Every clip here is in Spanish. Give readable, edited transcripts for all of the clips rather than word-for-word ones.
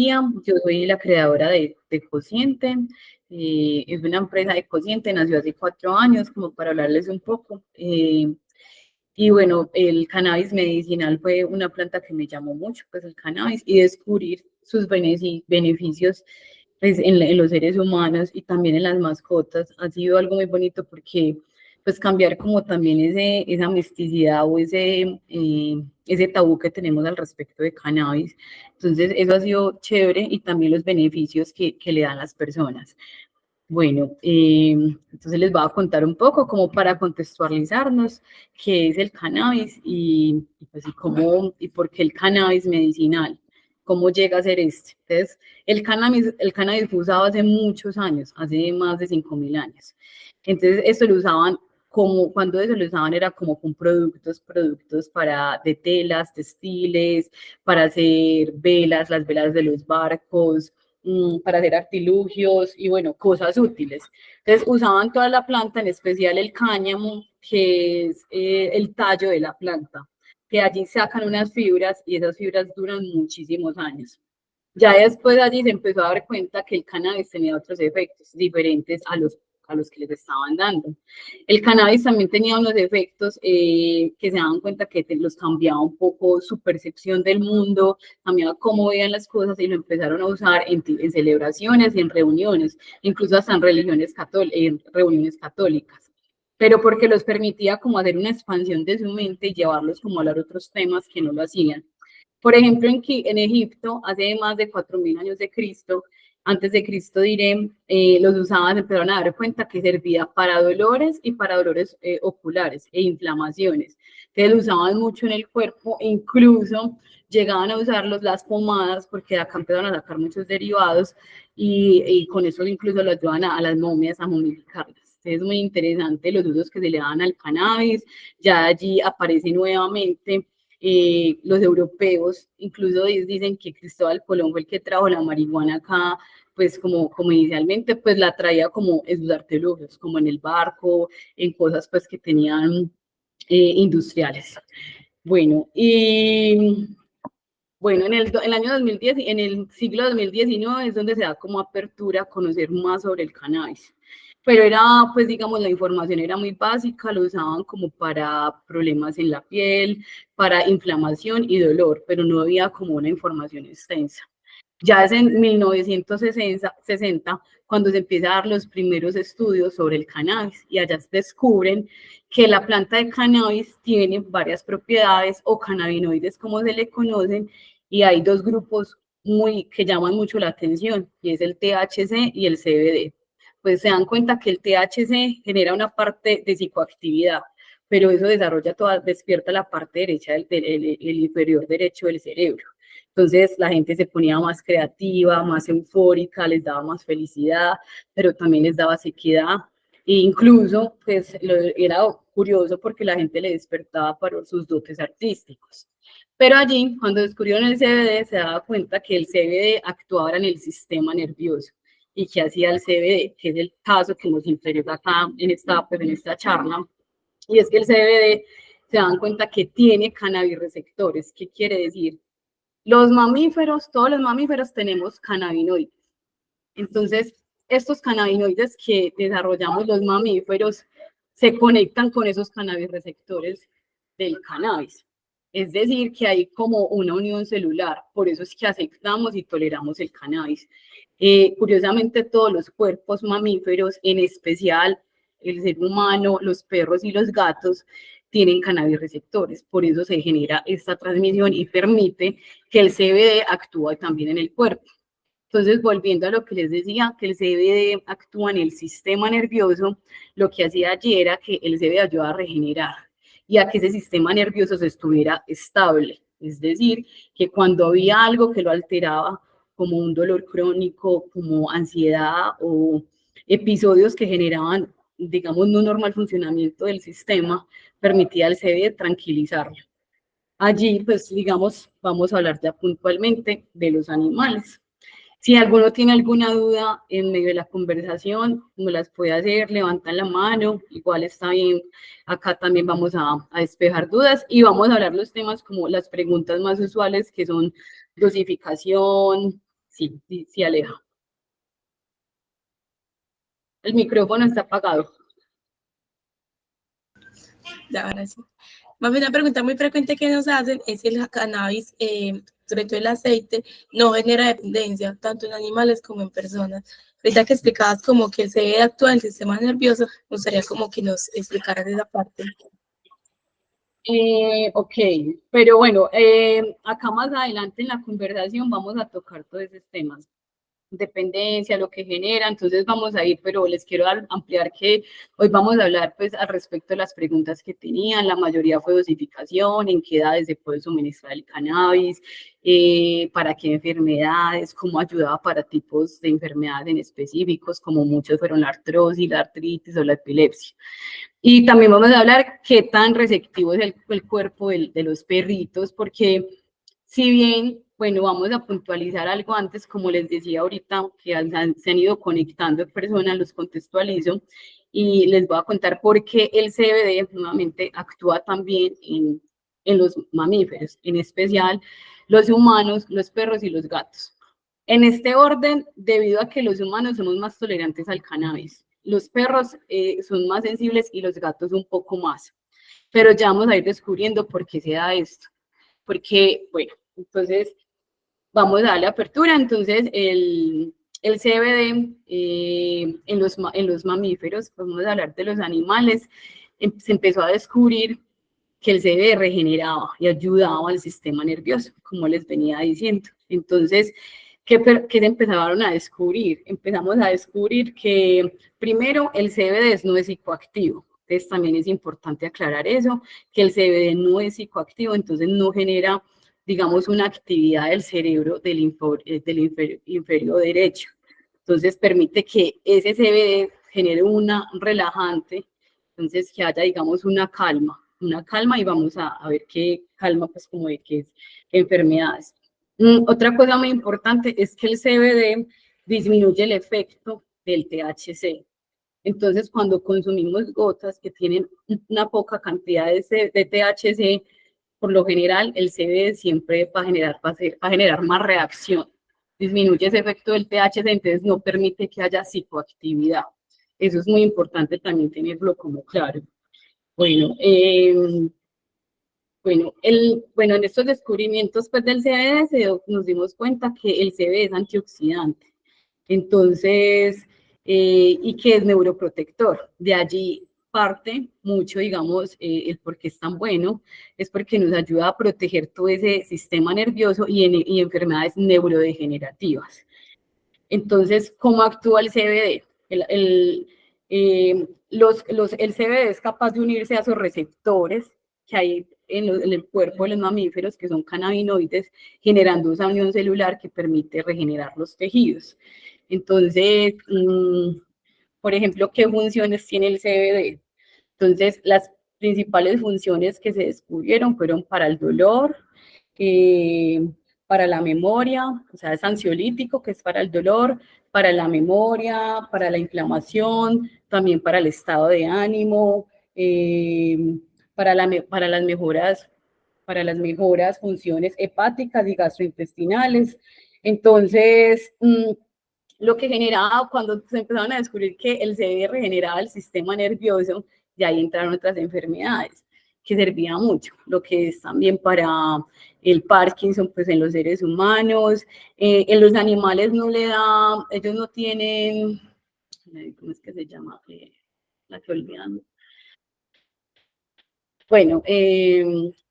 Yo soy la creadora de Cociente. Es una empresa de Cociente, nació hace 4 años, como para hablarles un poco. Y bueno, el cannabis medicinal fue una planta que me llamó mucho, pues el cannabis, y descubrir sus beneficios pues, en los seres humanos y también en las mascotas ha sido algo muy bonito porque pues cambiar como también esa misticidad o ese tabú que tenemos al respecto de cannabis. Entonces eso ha sido chévere y también los beneficios que le dan las personas. Bueno, entonces les voy a contar un poco como para contextualizarnos qué es el cannabis pues, y por qué el cannabis medicinal, cómo llega a ser este. Entonces, el cannabis fue usado hace muchos años, hace más de 5.000 años. Entonces, esto lo usaban cuando eso lo usaban era como con productos de telas, textiles, para hacer velas, las velas de los barcos, para hacer artilugios y bueno, cosas útiles. Entonces usaban toda la planta, en especial el cáñamo, que es el tallo de la planta, que allí sacan unas fibras y esas fibras duran muchísimos años. Ya después allí se empezó a dar cuenta que el cannabis tenía otros efectos diferentes a los que les estaban dando. El cannabis también tenía unos efectos que se daban cuenta que los cambiaba un poco su percepción del mundo, cambiaba cómo veían las cosas y lo empezaron a usar en celebraciones y en reuniones, incluso hasta en reuniones católicas, pero porque los permitía como hacer una expansión de su mente y llevarlos como a hablar otros temas que no lo hacían. Por ejemplo, en Egipto, hace más de 4.000 años de Cristo, antes de Cristo diré, los usaban, empezaron a dar cuenta que servía para dolores y para dolores oculares e inflamaciones. Entonces lo usaban mucho en el cuerpo, e incluso llegaban a usarlos las pomadas, porque acá empezaron a sacar muchos derivados y con eso incluso lo ayudaban a las momias a momificarlas. Entonces es muy interesante los usos que se le dan al cannabis, ya allí aparece nuevamente los europeos, incluso dicen que Cristóbal Colón fue el que trajo la marihuana acá, pues como inicialmente, pues la traía como en sus artilugios, como en el barco, en cosas pues que tenían industriales. Bueno, y bueno, el año 2010, en el siglo 2019 es donde se da como apertura a conocer más sobre el cannabis. Pero era, pues digamos, la información era muy básica, lo usaban como para problemas en la piel, para inflamación y dolor, pero no había como una información extensa. Ya es en 1960 cuando se empiezan a dar los primeros estudios sobre el cannabis y allá se descubren que la planta de cannabis tiene varias propiedades o cannabinoides como se le conocen y hay dos grupos que llaman mucho la atención y es el THC y el CBD. Pues se dan cuenta que el THC genera una parte de psicoactividad, pero eso despierta la parte derecha el inferior derecho del cerebro. Entonces la gente se ponía más creativa, más eufórica, les daba más felicidad, pero también les daba sequedad. E incluso, pues, era curioso porque la gente le despertaba para sus dotes artísticos. Pero allí, cuando descubrieron el CBD, se daba cuenta que el CBD actuaba en el sistema nervioso. ¿Y qué hacía el CBD? Que es el caso que nos interesa acá en esta charla. Y es que el CBD se dan cuenta que tiene cannabirreceptores. ¿Qué quiere decir? Todos los mamíferos tenemos cannabinoides. Entonces, estos cannabinoides que desarrollamos los mamíferos se conectan con esos cannabirreceptores del cannabis. Es decir, que hay como una unión celular, por eso es que aceptamos y toleramos el cannabis. Curiosamente, todos los cuerpos mamíferos, en especial el ser humano, los perros y los gatos, tienen cannabirreceptores, por eso se genera esta transmisión y permite que el CBD actúe también en el cuerpo. Entonces, volviendo a lo que les decía, que el CBD actúa en el sistema nervioso, lo que hacía allí era que el CBD ayuda a regenerar y a que ese sistema nervioso se estuviera estable. Es decir, que cuando había algo que lo alteraba, como un dolor crónico, como ansiedad o episodios que generaban, digamos, no normal funcionamiento del sistema, permitía al CBD tranquilizarlo. Allí, pues, digamos, vamos a hablar ya puntualmente de los animales. Si alguno tiene alguna duda en medio de la conversación, me las puede hacer, levantan la mano, igual está bien. Acá también vamos a despejar dudas y vamos a hablar los temas como las preguntas más usuales que son dosificación, Sí, sí, sí, Aleja. El micrófono está apagado. Ya, ahora sí. Más bien, una pregunta muy frecuente que nos hacen es si el cannabis, sobre todo el aceite, no genera dependencia, tanto en animales como en personas. Ahorita que explicabas como que el CBD actúa en el sistema nervioso, me gustaría como que nos explicaras esa parte. Ok, pero bueno, acá más adelante en la conversación vamos a tocar todos esos temas. Dependencia, lo que genera, entonces vamos a ir, pero les quiero ampliar que hoy vamos a hablar pues al respecto de las preguntas que tenían, la mayoría fue dosificación, en qué edades se puede suministrar el cannabis, para qué enfermedades, cómo ayudaba para tipos de enfermedades en específicos, como muchos fueron la artrosis, la artritis o la epilepsia. Y también vamos a hablar qué tan receptivo es el cuerpo de los perritos, porque si bien, bueno, vamos a puntualizar algo antes, como les decía ahorita, que se han ido conectando personas, los contextualizo, y les voy a contar por qué el CBD nuevamente actúa también en los mamíferos, en especial los humanos, los perros y los gatos. En este orden, debido a que los humanos somos más tolerantes al cannabis, los perros son más sensibles y los gatos un poco más. Pero ya vamos a ir descubriendo por qué se da esto. Porque, bueno, entonces vamos a darle apertura. Entonces, el CBD en los mamíferos, pues vamos a hablar de los animales, se empezó a descubrir que el CBD regeneraba y ayudaba al sistema nervioso, como les venía diciendo. Entonces, ¿qué se empezaron a descubrir? Empezamos a descubrir que primero el CBD no es psicoactivo. Entonces también es importante aclarar eso, que el CBD no es psicoactivo, entonces no genera, digamos, una actividad del cerebro del inferior derecho. Entonces permite que ese CBD genere una relajante, entonces que haya, digamos, una calma y vamos a ver qué calma, pues como de qué enfermedades. Otra cosa muy importante es que el CBD disminuye el efecto del THC. Entonces, cuando consumimos gotas que tienen una poca cantidad de THC, por lo general el CBD siempre va a generar más reacción. Disminuye ese efecto del THC, entonces no permite que haya psicoactividad. Eso es muy importante también tenerlo como claro. Bueno, bueno, en estos descubrimientos pues, del CBD nos dimos cuenta que el CBD es antioxidante, entonces, y que es neuroprotector. De allí parte mucho, digamos, el por qué es tan bueno, es porque nos ayuda a proteger todo ese sistema nervioso y enfermedades neurodegenerativas. Entonces, ¿cómo actúa el CBD? El CBD es capaz de unirse a esos receptores que hay en el cuerpo de los mamíferos, que son cannabinoides, generando esa unión celular que permite regenerar los tejidos. Entonces, por ejemplo, ¿qué funciones tiene el CBD? Entonces, las principales funciones que se descubrieron fueron para el dolor, eh, para la memoria, o sea, es ansiolítico, que es para el dolor, para la memoria, para la inflamación, también para el estado de ánimo, para las mejoras funciones hepáticas y gastrointestinales. Entonces, lo que generaba cuando se empezaron a descubrir que el CBD regeneraba el sistema nervioso, y ahí entraron otras enfermedades que servía mucho, lo que es también para el Parkinson, pues en los seres humanos, en los animales no le da, ellos no tienen, ¿cómo es que se llama? La estoy olvidando. Bueno,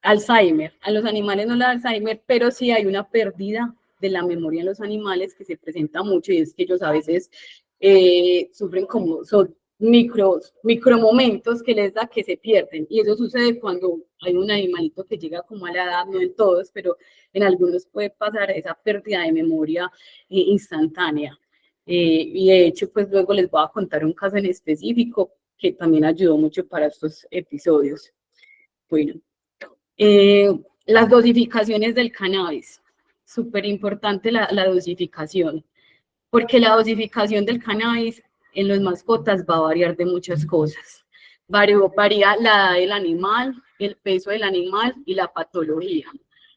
Alzheimer. A los animales no le da Alzheimer, pero sí hay una pérdida de la memoria en los animales que se presenta mucho y es que ellos a veces sufren como son micromomentos que les da que se pierden y eso sucede cuando hay un animalito que llega como a la edad, no en todos, pero en algunos puede pasar esa pérdida de memoria instantánea. Y de hecho, pues luego les voy a contar un caso en específico que también ayudó mucho para estos episodios. Bueno, eh, las dosificaciones del cannabis. Súper importante la dosificación, porque la dosificación del cannabis en los mascotas va a variar de muchas cosas. Varía la edad del animal, el peso del animal y la patología.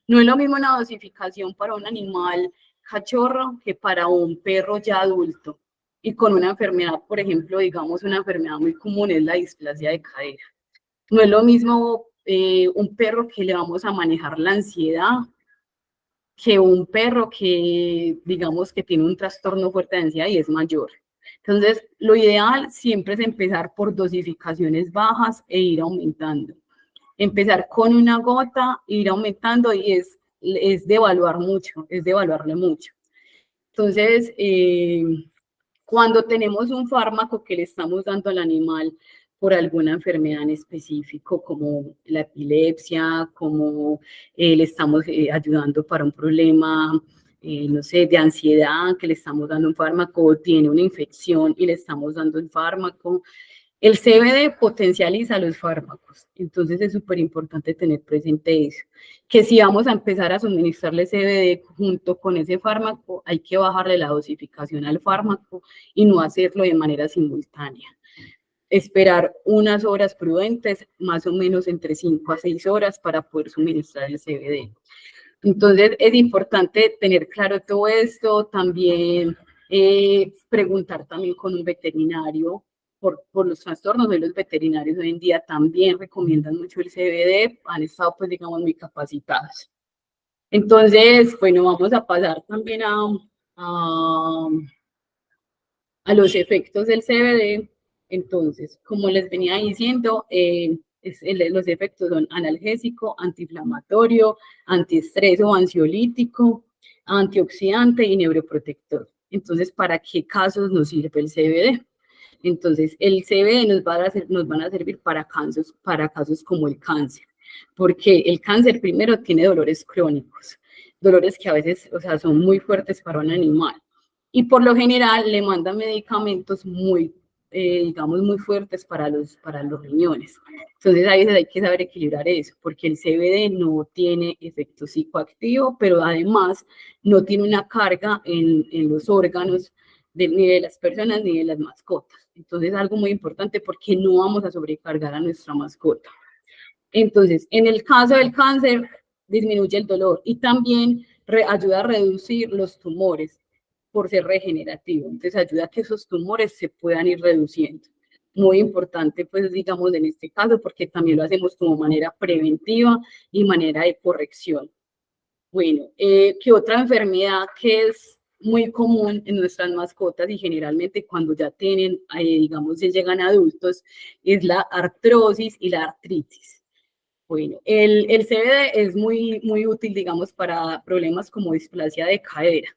No es lo mismo una dosificación para un animal cachorro que para un perro ya adulto y con una enfermedad, por ejemplo, digamos, una enfermedad muy común es la displasia de cadera. No es lo mismo un perro que le vamos a manejar la ansiedad que un perro que, digamos, que tiene un trastorno fuerte de ansiedad y es mayor. Entonces, lo ideal siempre es empezar por dosificaciones bajas e ir aumentando. Empezar con una gota, ir aumentando y es de evaluar mucho, es de evaluarle mucho. Entonces, cuando tenemos un fármaco que le estamos dando al animal por alguna enfermedad en específico, como la epilepsia, como le estamos ayudando para un problema, no sé, de ansiedad, que le estamos dando un fármaco, tiene una infección y le estamos dando un fármaco, el CBD potencializa los fármacos, entonces es súper importante tener presente eso, que si vamos a empezar a suministrarle CBD junto con ese fármaco, hay que bajarle la dosificación al fármaco y no hacerlo de manera simultánea. Esperar unas horas prudentes, más o menos entre 5 a 6 horas para poder suministrar el CBD. Entonces es importante tener claro todo esto, también preguntar también con un veterinario por los trastornos de los veterinarios hoy en día también recomiendan mucho el CBD, han estado pues digamos muy capacitados. Entonces, bueno, vamos a pasar también a, los efectos del CBD. Entonces, como les venía diciendo, los efectos son analgésico, antiinflamatorio, antiestrés o ansiolítico, antioxidante y neuroprotector. Entonces, ¿para qué casos nos sirve el CBD? Entonces, el CBD nos van a servir para casos como el cáncer, porque el cáncer primero tiene dolores crónicos, dolores que a veces, o sea, son muy fuertes para un animal. Y por lo general le mandan medicamentos muy, digamos, muy fuertes para los riñones. Entonces, a veces hay que saber equilibrar eso, porque el CBD no tiene efecto psicoactivo, pero además no tiene una carga en los órganos ni de las personas ni de las mascotas. Entonces, algo muy importante porque no vamos a sobrecargar a nuestra mascota. Entonces, en el caso del cáncer, disminuye el dolor y también ayuda a reducir los tumores por ser regenerativo. Entonces, ayuda a que esos tumores se puedan ir reduciendo. Muy importante, pues, digamos, en este caso, porque también lo hacemos como manera preventiva y manera de corrección. Bueno, ¿qué otra enfermedad que es muy común en nuestras mascotas y generalmente cuando ya tienen, digamos, ya llegan adultos, es la artrosis y la artritis? Bueno, el CBD es muy, muy útil, digamos, para problemas como displasia de cadera.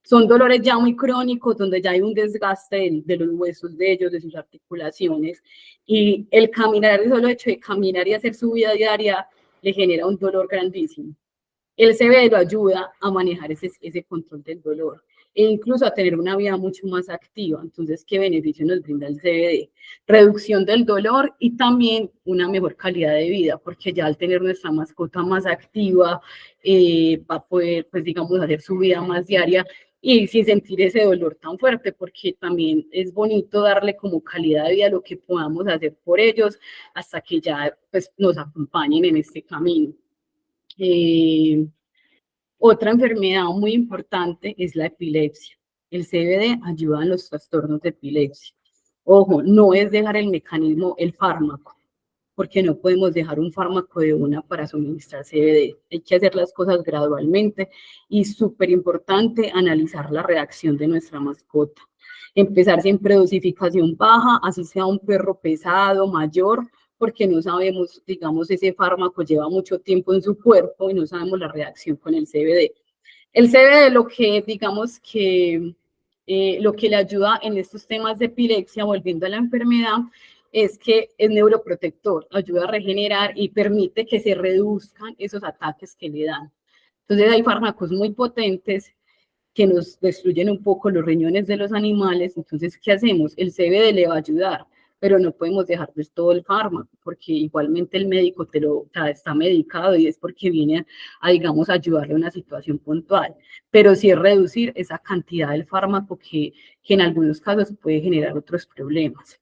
Son dolores ya muy crónicos, donde ya hay un desgaste de los huesos de ellos, de sus articulaciones, y el caminar, el solo hecho de caminar y hacer su vida diaria, le genera un dolor grandísimo. El CBD lo ayuda a manejar ese control del dolor e incluso a tener una vida mucho más activa. Entonces, ¿qué beneficio nos brinda el CBD? Reducción del dolor y también una mejor calidad de vida, porque ya al tener nuestra mascota más activa, va a poder, pues digamos, hacer su vida más diaria y sin sentir ese dolor tan fuerte, porque también es bonito darle como calidad de vida a lo que podamos hacer por ellos hasta que ya pues, nos acompañen en este camino. Otra enfermedad muy importante es la epilepsia. El CBD ayuda en los trastornos de epilepsia. Ojo, no es dejar el mecanismo, el fármaco, porque no podemos dejar un fármaco de una para suministrar CBD. Hay que hacer las cosas gradualmente y súper importante analizar la reacción de nuestra mascota. Empezar siempre dosificación baja, así sea un perro pesado, mayor, porque no sabemos, digamos, ese fármaco lleva mucho tiempo en su cuerpo y no sabemos la reacción con el CBD. El CBD lo que, digamos que, lo que le ayuda en estos temas de epilepsia, volviendo a la enfermedad, es que es neuroprotector, ayuda a regenerar y permite que se reduzcan esos ataques que le dan. Entonces hay fármacos muy potentes que nos destruyen un poco los riñones de los animales, entonces, ¿qué hacemos? El CBD le va a ayudar, pero no podemos dejar pues, todo el fármaco, porque igualmente el médico o sea, está medicado y es porque viene a, digamos, ayudarle a una situación puntual, pero sí es reducir esa cantidad del fármaco que en algunos casos puede generar otros problemas.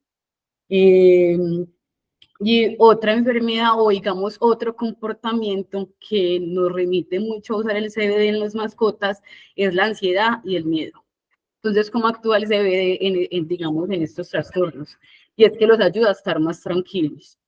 Y otra enfermedad o digamos otro comportamiento que nos remite mucho a usar el CBD en las mascotas es la ansiedad y el miedo. Entonces, ¿cómo actúa el CBD digamos, en estos trastornos? Y es que los ayuda a estar más tranquilos.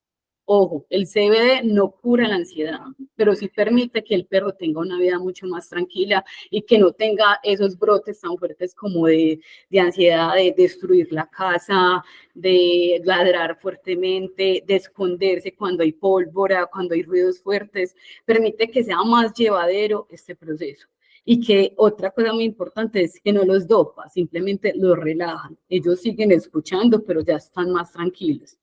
Ojo, el CBD no cura la ansiedad, pero sí permite que el perro tenga una vida mucho más tranquila y que no tenga esos brotes tan fuertes como de ansiedad, de destruir la casa, de ladrar fuertemente, de esconderse cuando hay pólvora, cuando hay ruidos fuertes. Permite que sea más llevadero este proceso. Y que otra cosa muy importante es que no los dopa, simplemente los relajan. Ellos siguen escuchando, pero ya están más tranquilos.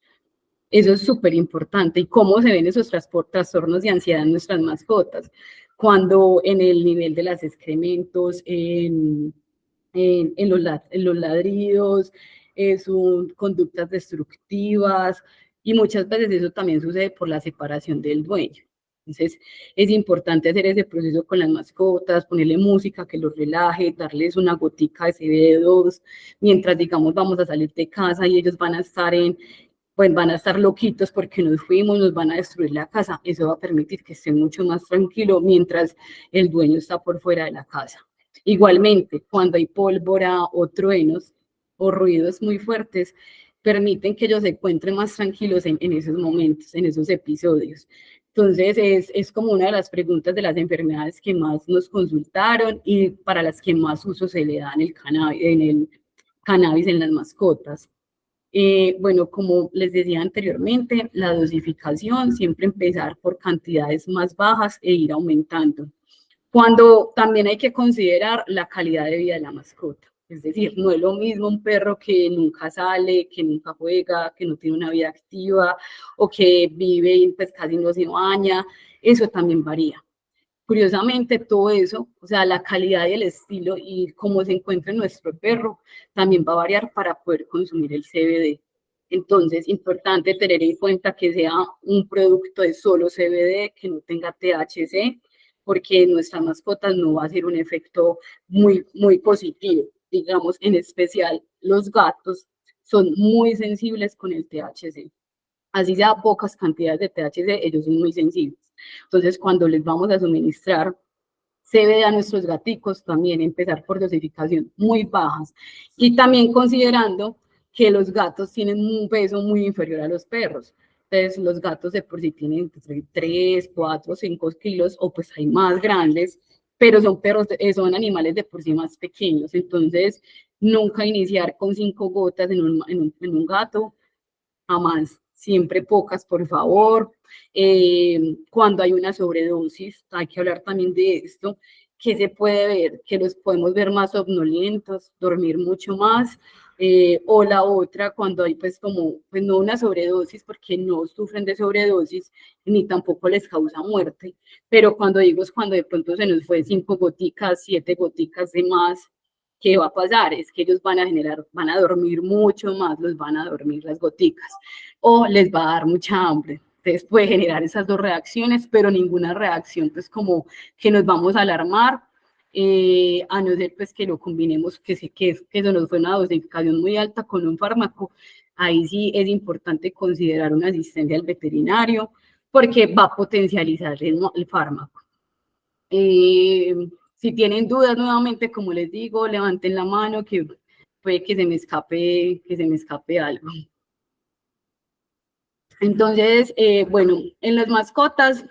Eso es súper importante. ¿Y cómo se ven esos trastornos de ansiedad en nuestras mascotas? Cuando en el nivel de los excrementos, en los ladridos, son conductas destructivas y muchas veces eso también sucede por la separación del dueño. Entonces, es importante hacer ese proceso con las mascotas, ponerle música que los relaje, darles una gotica de CBD2, mientras, digamos, vamos a salir de casa y ellos van a estar pues van a estar loquitos porque nos fuimos, nos van a destruir la casa. Eso va a permitir que estén mucho más tranquilos mientras el dueño está por fuera de la casa. Igualmente, cuando hay pólvora o truenos o ruidos muy fuertes, permiten que ellos se encuentren más tranquilos en esos momentos, en esos episodios. Entonces, es como una de las preguntas de las enfermedades que más nos consultaron y para las que más uso se le da en el cannabis en las mascotas. Bueno, como les decía anteriormente, la dosificación, siempre empezar por cantidades más bajas e ir aumentando. Cuando también hay que considerar la calidad de vida de la mascota. Es decir, no es lo mismo un perro que nunca sale, que nunca juega, que no tiene una vida activa o que vive y pues casi no se baña. Eso también varía. Curiosamente, todo eso, o sea, la calidad y el estilo y cómo se encuentra nuestro perro, también va a variar para poder consumir el CBD. Entonces, importante tener en cuenta que sea un producto de solo CBD, que no tenga THC, porque en nuestras mascotas no va a ser un efecto muy positivo. Digamos, en especial los gatos son muy sensibles con el THC. Así sea pocas cantidades de THC, ellos son muy sensibles. Entonces, cuando les vamos a suministrar CBD a nuestros gaticos, también empezar por dosificación muy bajas. Y también considerando que los gatos tienen un peso muy inferior a los perros. Entonces, los gatos de por sí tienen 3, 4, 5 kilos, o pues hay más grandes, pero son perros, son animales de por sí más pequeños. Entonces, nunca iniciar con 5 gotas en un gato, jamás, siempre pocas, por favor. Cuando hay una sobredosis, hay que hablar también de esto, que se puede ver, que los podemos ver más somnolentos, dormir mucho más, o la otra, cuando hay pues como, pues no una sobredosis, porque no sufren de sobredosis, ni tampoco les causa muerte, pero cuando digo es cuando de pronto se nos fue 5 goticas, 7 goticas de más, ¿qué va a pasar? Es que ellos van a dormir mucho más, los van a dormir las goticas, o les va a dar mucha hambre. Entonces puede generar esas dos reacciones, pero ninguna reacción pues como que nos vamos a alarmar, a no ser pues que lo combinemos, que eso nos fue una dosificación muy alta con un fármaco. Ahí sí es importante considerar una asistencia al veterinario porque va a potencializar el fármaco. Si tienen dudas nuevamente, como les digo, levanten la mano que puede que se me escape algo. Entonces, bueno, en las mascotas,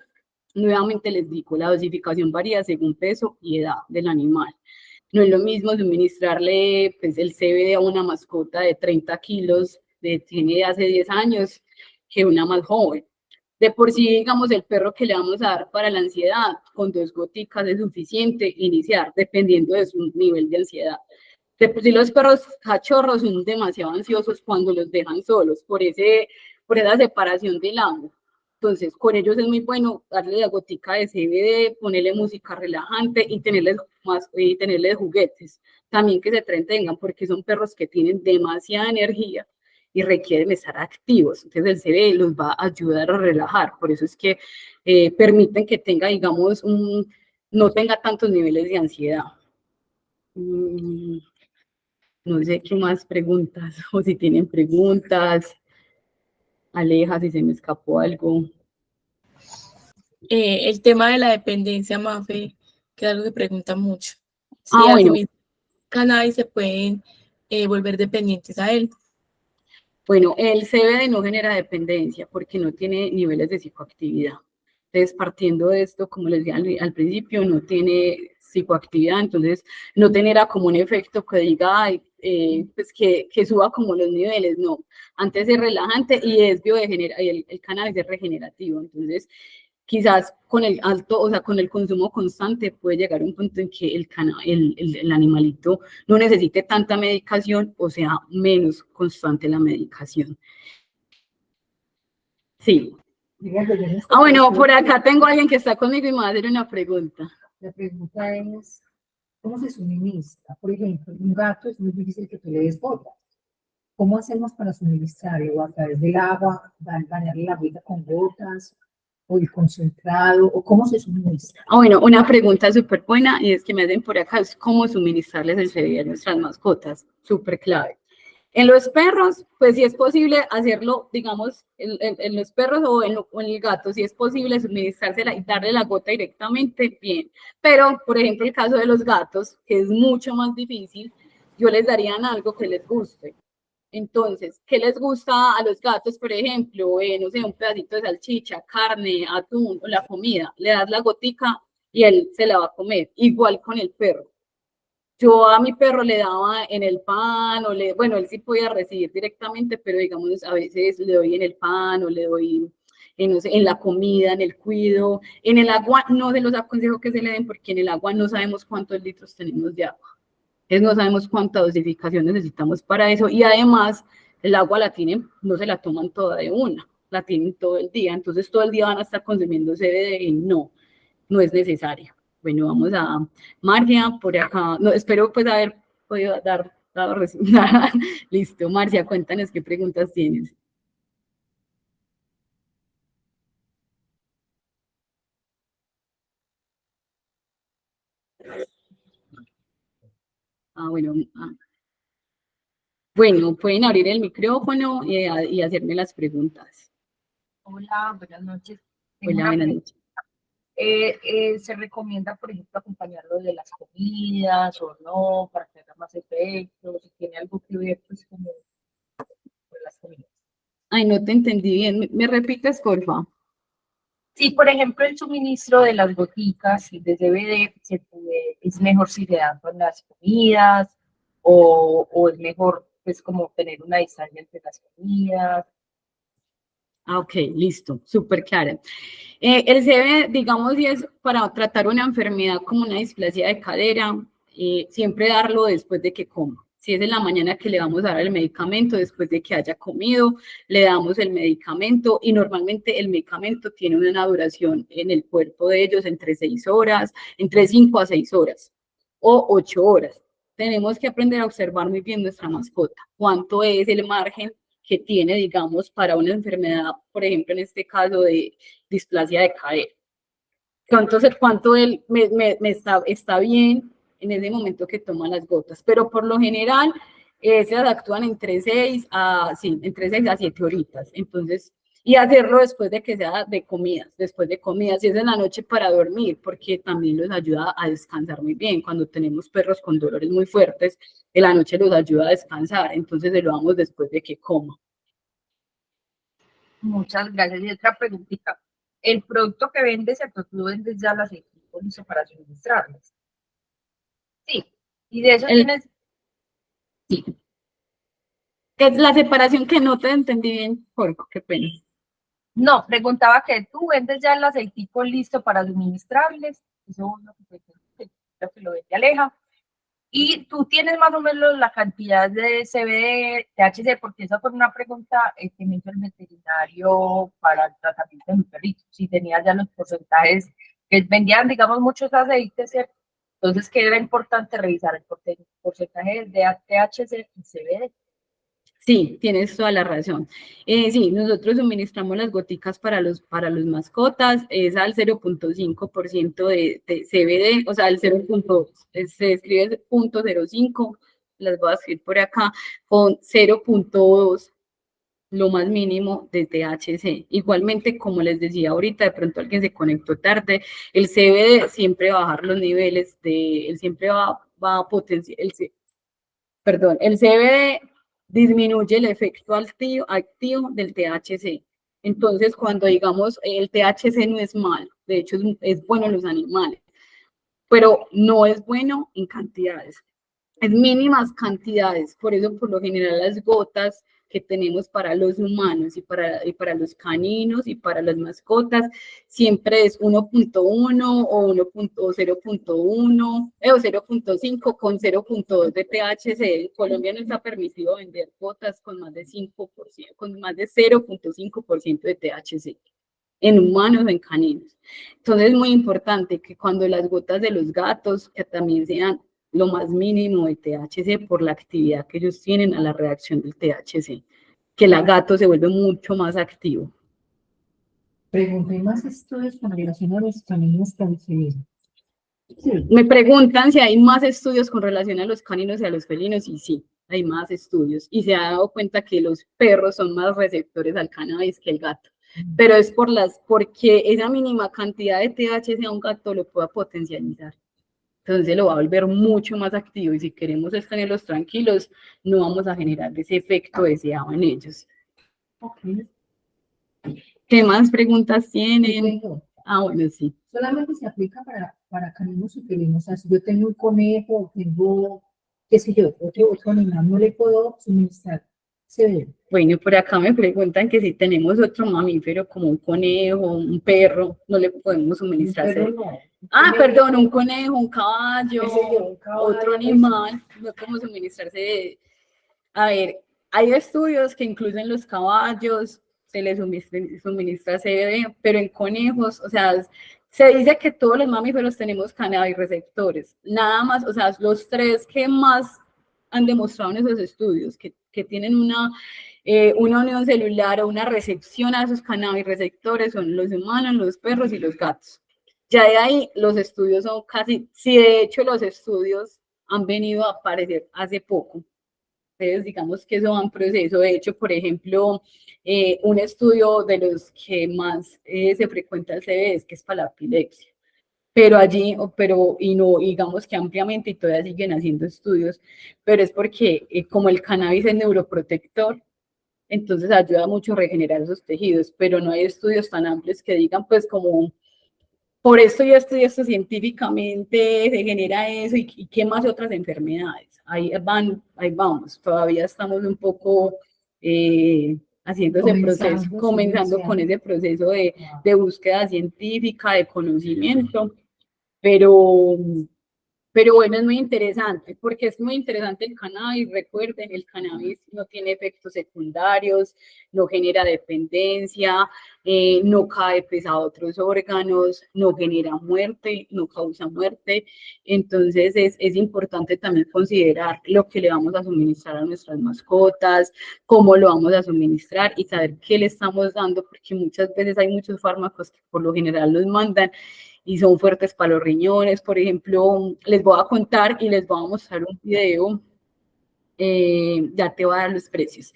nuevamente les digo, la dosificación varía según peso y edad del animal. No es lo mismo suministrarle pues, el CBD a una mascota de 30 kilos, tiene hace 10 años, que una más joven. De por sí, digamos, el perro que le vamos a dar para la ansiedad, con 2 goticas es suficiente iniciar, dependiendo de su nivel de ansiedad. De por sí los perros cachorros son demasiado ansiosos cuando los dejan solos, por esa separación del amo. Entonces, con ellos es muy bueno darle la gotica de CBD, ponerle música relajante y tenerles juguetes. También que se entretengan, porque son perros que tienen demasiada energía y requieren estar activos. Entonces, el CBD los va a ayudar a relajar. Por eso es que permiten que tenga, digamos, no tenga tantos niveles de ansiedad. No sé qué más preguntas o si tienen preguntas. Aleja, si se me escapó algo. El tema de la dependencia, Mafe, que es algo que preguntan mucho. Si Bueno, cannabis se pueden volver dependientes a él. Bueno, el CBD no genera dependencia porque no tiene niveles de psicoactividad. Entonces, partiendo de esto, como les dije al principio, no tiene psicoactividad, entonces no genera como un efecto que diga, pues que suba como los niveles, no. Antes es relajante y es el cannabis es regenerativo, entonces quizás con el alto, o sea, con el consumo constante puede llegar a un punto en que el animalito no necesite tanta medicación o sea menos constante la medicación. Sí. Bueno, por acá tengo a alguien que está conmigo y me va a hacer una pregunta. La pregunta es, ¿cómo se suministra? Por ejemplo, un gato es muy difícil que tú le des gotas. ¿Cómo hacemos para suministrarlo? ¿A través del agua? ¿Bañarle la vida con gotas? ¿O el concentrado? ¿O cómo se suministra? Bueno, una pregunta súper buena y es que me hacen por acá, es cómo suministrarles el CBD a nuestras mascotas, súper clave. En los perros, pues si es posible hacerlo, digamos, en los perros o en el gato, si es posible suministrársela y darle la gota directamente, bien. Pero, por ejemplo, el caso de los gatos, que es mucho más difícil, yo les daría algo que les guste. Entonces, ¿qué les gusta a los gatos? Por ejemplo, no sé, un pedacito de salchicha, carne, atún o la comida. Le das la gotica y él se la va a comer. Igual con el perro. Yo a mi perro le daba en el pan, bueno, él sí podía recibir directamente, pero digamos, a veces le doy en el pan o le doy, no sé, en la comida, en el cuido. En el agua no se los aconsejo que se le den porque en el agua no sabemos cuántos litros tenemos de agua. Entonces no sabemos cuánta dosificación necesitamos para eso y además el agua la tienen, no se la toman toda de una, la tienen todo el día, entonces todo el día van a estar consumiendo CBD y no es necesario. Bueno, vamos a Marcia, por acá, no, espero pues haber podido dar resultados. Listo, Marcia, cuéntanos qué preguntas tienes. Bueno, bueno, pueden abrir el micrófono y hacerme las preguntas. Hola, buenas noches. Hola, buenas noches. ¿Se recomienda, por ejemplo, acompañarlo de las comidas o no, para que haga más efecto? Si tiene algo que ver, pues, como con las comidas. Ay, no te entendí bien. ¿Me repites, porfa? Si, por ejemplo, el suministro de las goticas de CBD es mejor si se dan con las comidas o es mejor, pues, como tener una distancia entre las comidas. Ok, listo, súper clara. El CBD, digamos, si es para tratar una enfermedad como una displasia de cadera, siempre darlo después de que coma. Si es en la mañana que le vamos a dar el medicamento, después de que haya comido, le damos el medicamento y normalmente el medicamento tiene una duración en el cuerpo de ellos entre 6 horas, entre 5 a 6 horas o 8 horas. Tenemos que aprender a observar muy bien nuestra mascota, cuánto es el margen que tiene, digamos, para una enfermedad, por ejemplo, en este caso de displasia de cadera. Entonces, cuánto él está bien en ese momento que toma las gotas, pero por lo general, esas actúan entre 6 a 7 horitas, entonces, y hacerlo después de que sea de comidas, después de comidas, y es en la noche para dormir, porque también los ayuda a descansar muy bien. Cuando tenemos perros con dolores muy fuertes, en la noche los ayuda a descansar, entonces se lo damos después de que coma. Muchas gracias. Y otra preguntita. ¿El producto que vendes, tú vendes ya las equipos listo para suministrarles? Sí. Y de eso tienes... Sí. Es la separación que no te entendí bien, Jorge, qué pena. No, preguntaba que tú vendes ya el aceitico listo para suministrarles. Eso es lo que lo vende Aleja. Y tú tienes más o menos la cantidad de CBD, THC, porque esa fue una pregunta que me hizo el veterinario para el tratamiento de mi perrito. Si tenía ya los porcentajes, que vendían, digamos, muchos aceites, ¿cierto? Entonces, que era importante revisar el porcentaje de THC y CBD. Sí, tienes toda la razón. Sí, nosotros suministramos las goticas para los mascotas, es al 0.5% de CBD, o sea, el 0. Se escribe 0.05, las voy a escribir por acá, con 0.2 lo más mínimo de THC. Igualmente, como les decía ahorita, de pronto alguien se conectó tarde, el CBD siempre va a bajar los niveles él siempre va a potenciar, el CBD disminuye el efecto activo del THC. Entonces, cuando digamos el THC no es malo, de hecho es bueno en los animales, pero no es bueno en cantidades, en mínimas cantidades. Por eso, por lo general, las gotas que tenemos para los humanos y para los caninos y para las mascotas siempre es 1.1 o 0.1 o 0.5 con 0.2 de THC. En Colombia no está permitido vender gotas con más de 5%, con más de 0.5% de THC en humanos o en caninos. Entonces es muy importante que cuando las gotas de los gatos, que también sean lo más mínimo de THC por la actividad que ellos tienen a la reacción del THC, que el gato se vuelve mucho más activo. Pregunté más estudios con relación a los caninos felinos. Sí. Me preguntan si hay más estudios con relación a los caninos y a los felinos, y sí, hay más estudios. Y se ha dado cuenta que los perros son más receptores al cannabis que el gato. Pero es porque esa mínima cantidad de THC a un gato lo pueda potencializar. Entonces lo va a volver mucho más activo, y si queremos tenerlos tranquilos, no vamos a generar ese efecto deseado en ellos. Okay. ¿Qué más preguntas tienen? Bueno, sí. Solamente se aplica para caninos y felinos. O sea, si yo tengo un conejo, tengo, qué sé yo, otro animal, no le puedo suministrar CBD. Bueno, por acá me preguntan que si tenemos otro mamífero como un conejo, un perro, no le podemos suministrar CBD. No. Perdón, un conejo, un caballo, otro animal, no podemos suministrar CBD. A ver, hay estudios que incluyen los caballos, se les suministra CBD, pero en conejos, o sea, se dice que todos los mamíferos tenemos cannabis receptores, nada más, o sea, los 3 que más han demostrado en esos estudios, que tienen una unión celular o una recepción a esos cannabis receptores son los humanos, los perros y los gatos. Ya de ahí los estudios son casi, sí, de hecho los estudios han venido a aparecer hace poco. Entonces, digamos que eso va en proceso. De hecho, por ejemplo, un estudio de los que más se frecuenta el CBD que es para la epilepsia. Pero y no, digamos que ampliamente, y todavía siguen haciendo estudios, pero es porque como el cannabis es neuroprotector, entonces ayuda mucho a regenerar esos tejidos, pero no hay estudios tan amplios que digan, pues, como por esto y esto científicamente se genera eso, y qué más otras enfermedades. Ahí vamos, todavía estamos un poco haciendo ese proceso, comenzando con ese proceso de búsqueda científica, de conocimiento, pero bueno, es muy interesante, porque es muy interesante el cannabis. Recuerden, el cannabis no tiene efectos secundarios, no genera dependencia, no cae pesado a otros órganos, no genera muerte, no causa muerte. Entonces es importante también considerar lo que le vamos a suministrar a nuestras mascotas, cómo lo vamos a suministrar y saber qué le estamos dando, porque muchas veces hay muchos fármacos que por lo general los mandan y son fuertes para los riñones. Por ejemplo, les voy a contar y les voy a mostrar un video, ya te voy a dar los precios.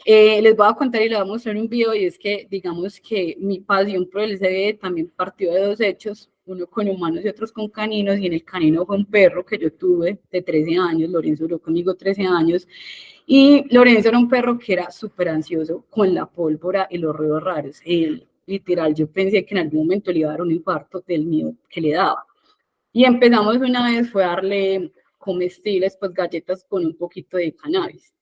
Les voy a contar y les voy a mostrar un video, y es que digamos que mi pasión por el CBD también partió de 2 hechos, uno con humanos y otros con caninos, y en el canino fue un perro que yo tuve de 13 años, Lorenzo duró conmigo 13 años, y Lorenzo era un perro que era súper ansioso con la pólvora y los ruidos raros. Literal, yo pensé que en algún momento le iba a dar un infarto del miedo que le daba. Y empezamos una vez, fue a darle comestibles, pues galletas con un poquito de cannabis.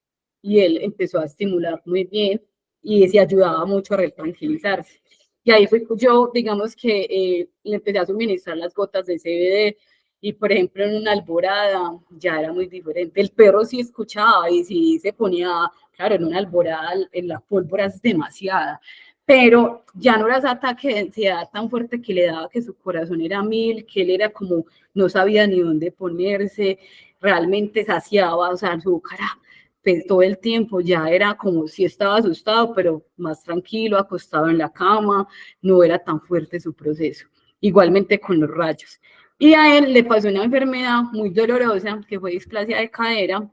Y él empezó a estimular muy bien y se ayudaba mucho a retranquilizarse. Y ahí fue yo, digamos que le empecé a suministrar las gotas de CBD, y por ejemplo en una alborada ya era muy diferente. El perro sí escuchaba y sí se ponía, claro, en una alborada en la pólvora es demasiada, pero ya no era ese ataque de ansiedad tan fuerte que le daba, que su corazón era 1000, que él era como, no sabía ni dónde ponerse, realmente saciaba, o sea, su cara, pues todo el tiempo ya era como si estaba asustado, pero más tranquilo, acostado en la cama, no era tan fuerte su proceso. Igualmente con los rayos. Y a él le pasó una enfermedad muy dolorosa, que fue displasia de cadera,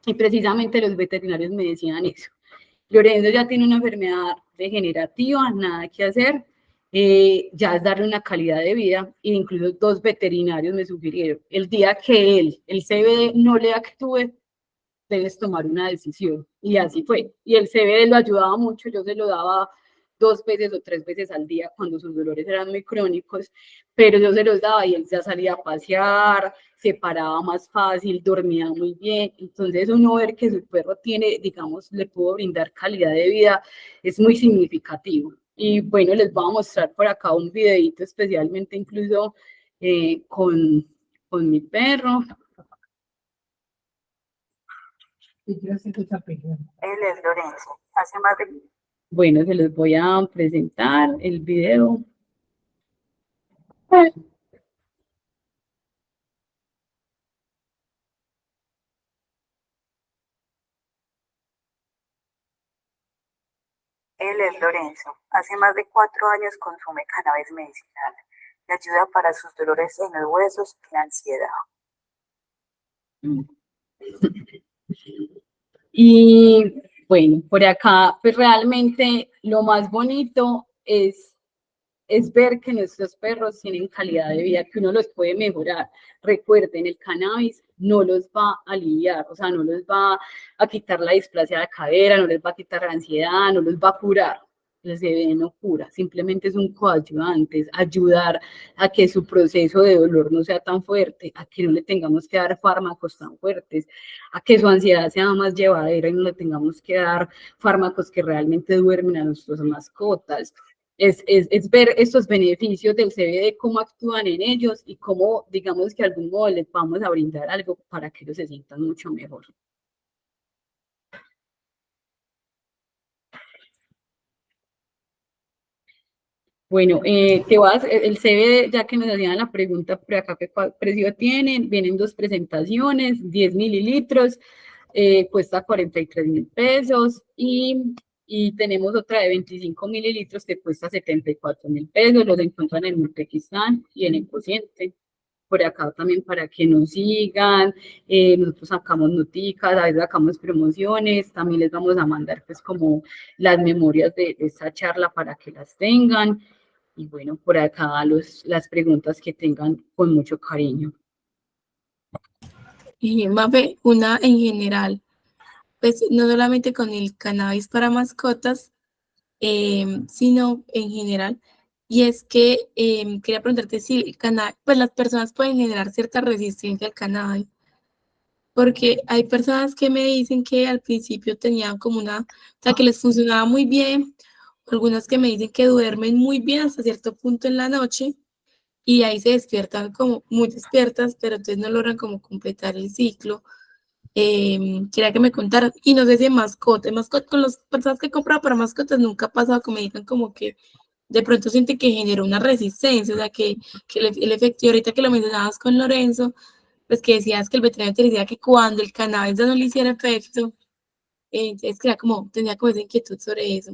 y precisamente los veterinarios me decían eso, Lorenzo ya tiene una enfermedad degenerativa, nada que hacer, ya es darle una calidad de vida, e incluso 2 veterinarios me sugirieron, el día que el CBD no le actúe, debes tomar una decisión, y así fue, y el CBD lo ayudaba mucho, yo se lo daba 2 veces o 3 veces al día cuando sus dolores eran muy crónicos, pero yo se los daba y él ya salía a pasear, se paraba más fácil, dormía muy bien, entonces uno ver que su perro tiene, digamos, le pudo brindar calidad de vida, es muy significativo. Y bueno, les voy a mostrar por acá un videito especialmente incluso con mi perro. Y quiero hacer otra pregunta. Él es Lorenzo. Hace más de... Bueno, se los voy a presentar el video. Él es Lorenzo. Hace más de 4 años consume cannabis medicinal. Le ayuda para sus dolores en los huesos y la ansiedad. Y bueno, por acá, pues realmente lo más bonito es ver que nuestros perros tienen calidad de vida, que uno los puede mejorar. Recuerden, el cannabis no los va a aliviar, o sea, no los va a quitar la displasia de cadera, no les va a quitar la ansiedad, no los va a curar. El CBD no cura, simplemente es un coadyuvante, es ayudar a que su proceso de dolor no sea tan fuerte, a que no le tengamos que dar fármacos tan fuertes, a que su ansiedad sea más llevadera y no le tengamos que dar fármacos que realmente duermen a nuestras mascotas. Es ver estos beneficios del CBD, cómo actúan en ellos y cómo, digamos que de algún modo les vamos a brindar algo para que ellos se sientan mucho mejor. Bueno, el CBD, ya que nos hacían la pregunta por acá, ¿qué precio tienen? Vienen 2 presentaciones, 10 mililitros, cuesta 43.000 pesos y tenemos otra de 25 mililitros que cuesta 74.000 pesos, los encuentran en Multequistán y en Ecociente. Por acá también para que nos sigan, nosotros sacamos noticas, a veces sacamos promociones, también les vamos a mandar pues como las memorias de esta charla para que las tengan. Y bueno, por acá las preguntas que tengan con mucho cariño. Mafe, una en general, pues no solamente con el cannabis para mascotas, sino en general. Y es que quería preguntarte si el cannabis, pues las personas pueden generar cierta resistencia al cannabis, porque hay personas que me dicen que al principio tenían como o sea, que les funcionaba muy bien, algunas que me dicen que duermen muy bien hasta cierto punto en la noche, y ahí se despiertan como muy despiertas, pero entonces no logran como completar el ciclo. Quería que me contaran, y no sé si en mascotas, con las personas que he comprado para mascotas nunca ha pasado que me digan como que de pronto siente que generó una resistencia, o sea, que el efecto, y ahorita que lo mencionabas con Lorenzo, pues que decías que el veterinario te decía que cuando el cannabis ya no le hiciera efecto, entonces tenía como esa inquietud sobre eso.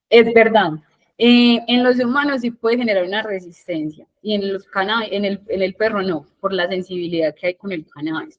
Es verdad. En los humanos sí puede generar una resistencia y en los en el perro no, por la sensibilidad que hay con el cannabis.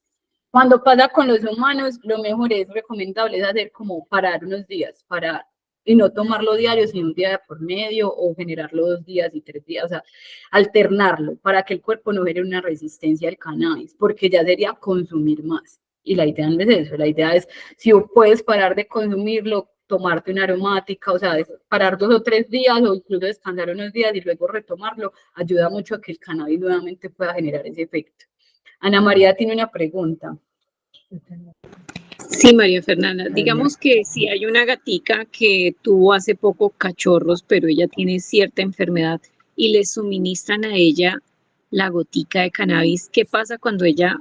Cuando pasa con los humanos, lo mejor es recomendable es hacer como parar unos días, parar y no tomarlo diario, sino un día por medio o generarlo 2 días y 3 días, o sea, alternarlo para que el cuerpo no genere una resistencia al cannabis, porque ya sería consumir más. Y la idea no es eso, la idea es, si puedes parar de consumirlo, tomarte una aromática, o sea, parar 2 o 3 días o incluso descansar unos días y luego retomarlo, ayuda mucho a que el cannabis nuevamente pueda generar ese efecto. Ana María tiene una pregunta. Sí, María Fernanda, digamos que si hay una gatica que tuvo hace poco cachorros, pero ella tiene cierta enfermedad y le suministran a ella la gotica de cannabis, ¿qué pasa cuando ella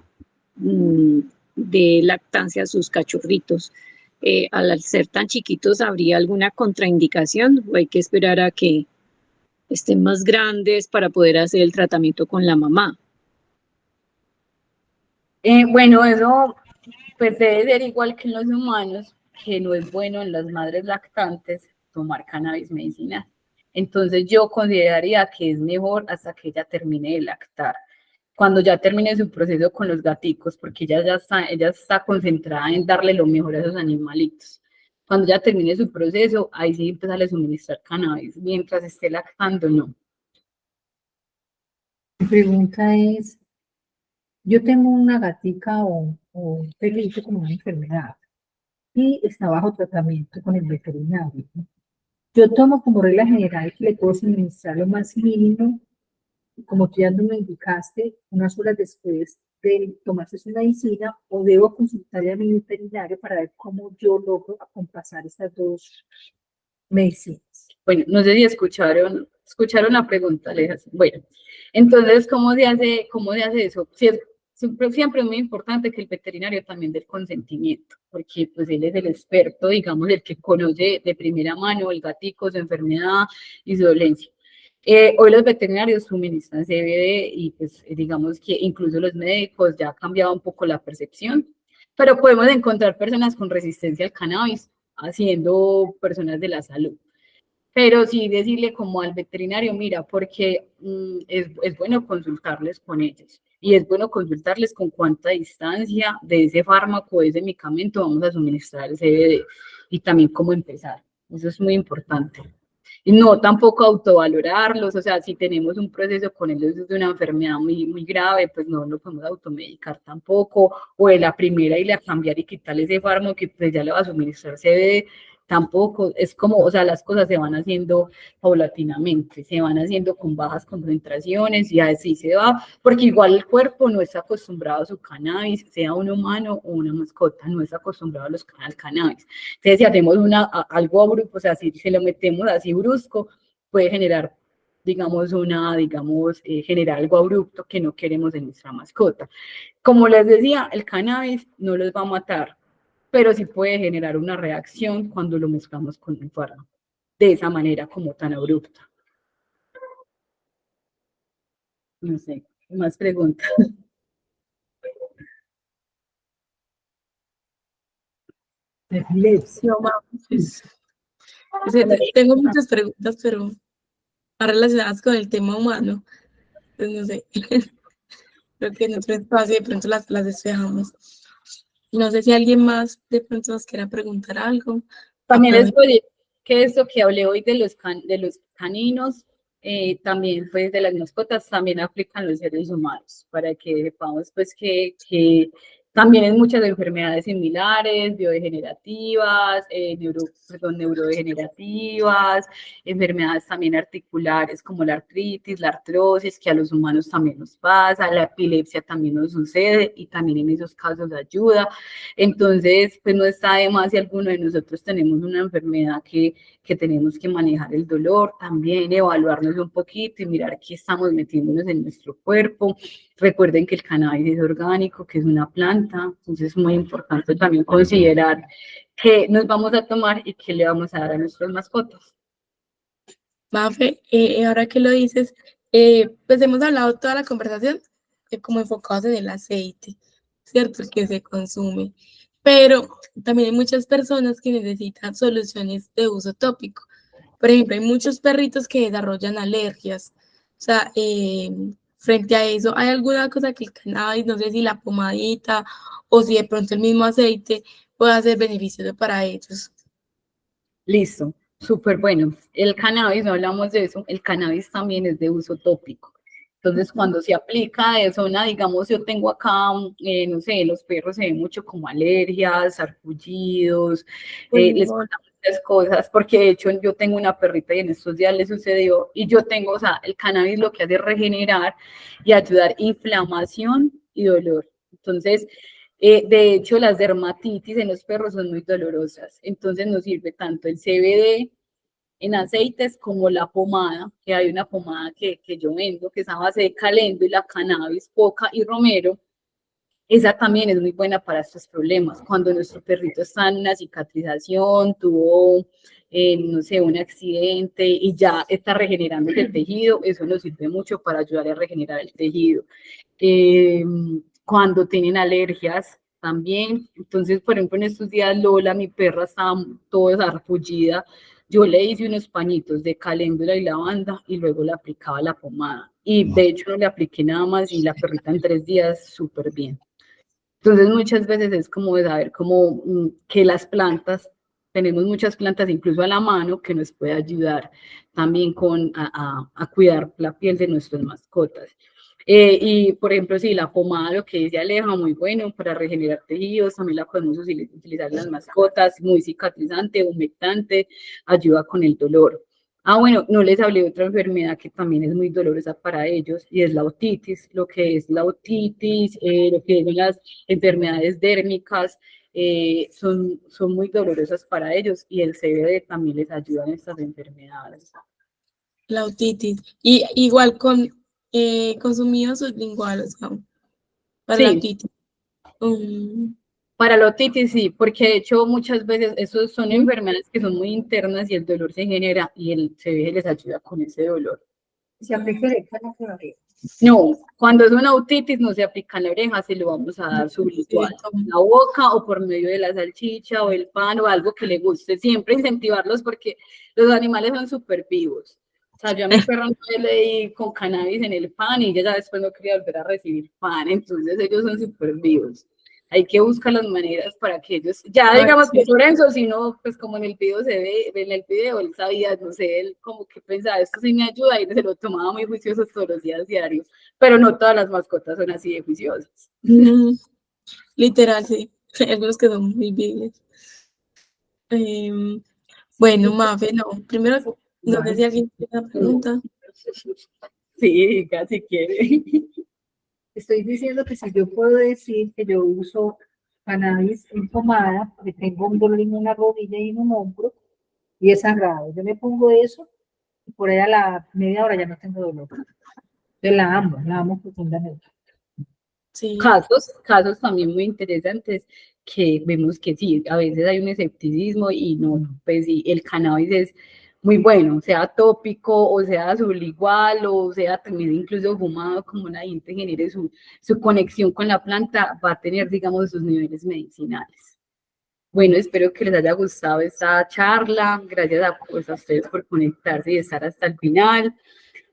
dé lactancia a sus cachorritos? Al ser tan chiquitos, ¿habría alguna contraindicación o hay que esperar a que estén más grandes para poder hacer el tratamiento con la mamá? Bueno, eso pues debe ser igual que en los humanos, que no es bueno en las madres lactantes tomar cannabis medicinal. Entonces yo consideraría que es mejor hasta que ella termine de lactar. Cuando ya termine su proceso con los gaticos, porque ella está concentrada en darle lo mejor a esos animalitos. Cuando ya termine su proceso, ahí sí empezar a suministrar cannabis. Mientras esté lactando, no. Mi pregunta es, yo tengo una gatica o un perrito con una enfermedad y está bajo tratamiento con el veterinario. Yo tomo como regla general que le puedo suministrar lo más mínimo, como tú ya no me indicaste, unas horas después de tomarse su medicina, o debo consultarle a mi veterinario para ver cómo yo logro acompasar estas dos medicinas. Bueno, no sé si escucharon la pregunta, Alejas. Bueno, entonces, cómo se hace eso? Siempre es muy importante que el veterinario también dé el consentimiento, porque pues él es el experto, digamos, el que conoce de primera mano el gatico, su enfermedad y su dolencia. Hoy los veterinarios suministran CBD y pues digamos que incluso los médicos ya ha cambiado un poco la percepción, pero podemos encontrar personas con resistencia al cannabis, haciendo personas de la salud. Pero sí decirle como al veterinario, mira, porque es bueno consultarles con ellos y es bueno consultarles con cuánta distancia de ese fármaco, de ese medicamento vamos a suministrar el CBD y también cómo empezar. Eso es muy importante. Y no tampoco autovalorarlos, o sea, si tenemos un proceso con ellos de una enfermedad muy grave, pues no lo podemos automedicar tampoco, o de la primera y la cambiar y quitarle ese fármaco que pues ya le va a suministrar CBD, tampoco, es como, o sea, las cosas se van haciendo paulatinamente, se van haciendo con bajas concentraciones y así se va, porque igual el cuerpo no está acostumbrado a su cannabis, sea un humano o una mascota, no está acostumbrado al cannabis. Entonces, si hacemos algo abrupto, o sea, si se lo metemos así brusco, puede generar, generar algo abrupto que no queremos en nuestra mascota. Como les decía, el cannabis no los va a matar, pero sí puede generar una reacción cuando lo mezclamos con un fármaco, de esa manera como tan abrupta. No sé, más preguntas. Epilepsia. No, pues, tengo muchas preguntas, pero más relacionadas con el tema humano. Pues no sé. Creo que en otro espacio de pronto las despejamos. No sé si alguien más de pronto nos quiera preguntar algo. También les puedo decir que esto que hablé hoy de los caninos, también pues de las mascotas, también aplican los seres humanos, para que sepamos pues que también en muchas enfermedades similares, biodegenerativas, neurodegenerativas, enfermedades también articulares como la artritis, la artrosis, que a los humanos también nos pasa, la epilepsia también nos sucede y también en esos casos ayuda. Entonces, pues no está de más si alguno de nosotros tenemos una enfermedad que tenemos que manejar el dolor, también evaluarnos un poquito y mirar qué estamos metiéndonos en nuestro cuerpo. Recuerden que el cannabis es orgánico, que es una planta, entonces es muy importante también considerar qué nos vamos a tomar y qué le vamos a dar a nuestras mascotas. Mafe, ahora que lo dices, pues hemos hablado toda la conversación como enfocados en el aceite, ¿cierto? El que se consume. Pero también hay muchas personas que necesitan soluciones de uso tópico. Por ejemplo, hay muchos perritos que desarrollan alergias. O sea, frente a eso, ¿hay alguna cosa que el cannabis, no sé si la pomadita o si de pronto el mismo aceite pueda ser beneficioso para ellos? Listo, súper bueno. El cannabis, no hablamos de eso, el cannabis también es de uso tópico. Entonces, cuando se aplica de zona, digamos, yo tengo acá, no sé, los perros se ven mucho como alergias, sarpullidos, les pasan muchas cosas, porque de hecho yo tengo una perrita y en estos días le sucedió, y yo tengo, o sea, el cannabis lo que hace es regenerar y ayudar inflamación y dolor. Entonces, de hecho, las dermatitis en los perros son muy dolorosas, entonces nos sirve tanto el CBD en aceites como la pomada, que hay una pomada que yo vendo, que es a base de calendo y la cannabis, coca y romero. Esa también es muy buena para estos problemas. Cuando nuestro perrito está en una cicatrización, tuvo, no sé, un accidente y ya está regenerando el tejido, eso nos sirve mucho para ayudar a regenerar el tejido. Cuando tienen alergias también, entonces, por ejemplo, en estos días Lola, mi perra, estaba toda zarpullida, yo le hice unos pañitos de caléndula y lavanda y luego le aplicaba la pomada. Y de hecho no le apliqué nada más y la perrita en 3 días súper bien. Entonces muchas veces es como de saber como que las plantas tenemos muchas plantas incluso a la mano que nos puede ayudar también a cuidar la piel de nuestras mascotas. Y, por ejemplo, sí, la pomada, lo que dice Aleja, muy bueno para regenerar tejidos, también la podemos utilizar en las mascotas, muy cicatrizante, humectante, ayuda con el dolor. Ah, bueno, no les hablé de otra enfermedad que también es muy dolorosa para ellos, y es la otitis, lo que es la otitis, lo que son las enfermedades dérmicas, son muy dolorosas para ellos, y el CBD también les ayuda en estas enfermedades. La otitis. Y igual con consumidos sublinguales, ¿no? Para Sí. la otitis. Para la otitis sí, porque de hecho muchas veces esos son enfermedades que son muy internas y el dolor se genera y el CBD les ayuda con ese dolor. ¿Se aplica directamente en la oreja? No, cuando es una otitis no se aplica en la oreja, se lo vamos a dar sublingual, en la boca o por medio de la salchicha o el pan o algo que le guste. Siempre incentivarlos porque los animales son súper vivos. O sea, yo a mi perro no le di con cannabis en el pan y ella ya después no quería volver a recibir pan, entonces ellos son súper vivos. Hay que buscar las maneras para que ellos, ya digamos que Lorenzo, si no, pues como en el video se ve, en el video él sabía, no sé, él como que pensaba, esto sí me ayuda y se lo tomaba muy juicioso todos los días diarios, pero no todas las mascotas son así de juiciosas. Literal, sí, hay algunos que son muy viles. Bueno, Mafe, no, primero, no sé si alguien tiene una pregunta. Sí, casi quiere. Estoy diciendo que si yo puedo decir que yo uso cannabis en pomada, porque tengo un dolor en una rodilla y en un hombro, y es sangrado. Yo me pongo eso, y por ahí a la media hora ya no tengo dolor. Yo la amo profundamente. Sí. Casos también muy interesantes que vemos que sí, a veces hay un escepticismo y no, pues sí, el cannabis es muy bueno, sea tópico o sea sublingual o sea también incluso fumado, como la gente genere su conexión con la planta, va a tener, digamos, sus niveles medicinales. Bueno, espero que les haya gustado esta charla, gracias pues, a ustedes por conectarse y estar hasta el final.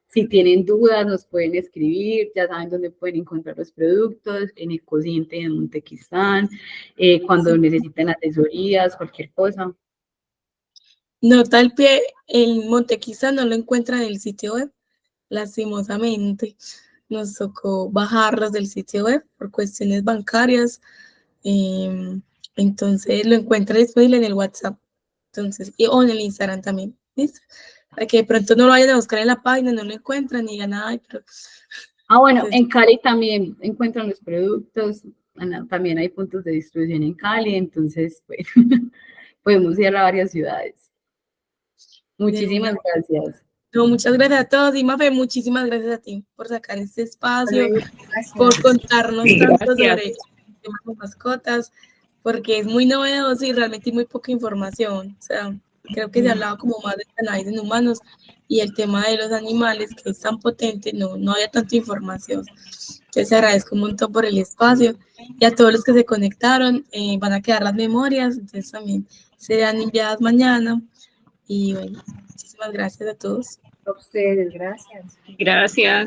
Si tienen dudas, nos pueden escribir, ya saben dónde pueden encontrar los productos, en Ecociente, en Montequistán, cuando necesiten asesorías, cualquier cosa. Nota al pie, el Montequistán no lo encuentra en el sitio web, lastimosamente. Nos tocó bajarlos del sitio web por cuestiones bancarias. Entonces lo encuentra disponible en el WhatsApp. Entonces, o en el Instagram también. ¿Listo? Para que de pronto no lo vayan a buscar en la página, no lo encuentran y digan, ay, pero... Bueno, en Cali también encuentran los productos, también hay puntos de distribución en Cali, entonces, bueno, podemos ir a varias ciudades. Muchísimas gracias. No, muchas gracias a todos y Mafe, muchísimas gracias a ti por sacar este espacio, por contarnos tanto sobre temas de mascotas, porque es muy novedoso y realmente hay muy poca información. O sea, creo que se ha hablado como más de cannabis en humanos y el tema de los animales, que es tan potente, no había tanta información. Entonces agradezco un montón por el espacio y a todos los que se conectaron, van a quedar las memorias, entonces también serán enviadas mañana. Y bueno, muchísimas gracias a todos. A ustedes, gracias. Gracias.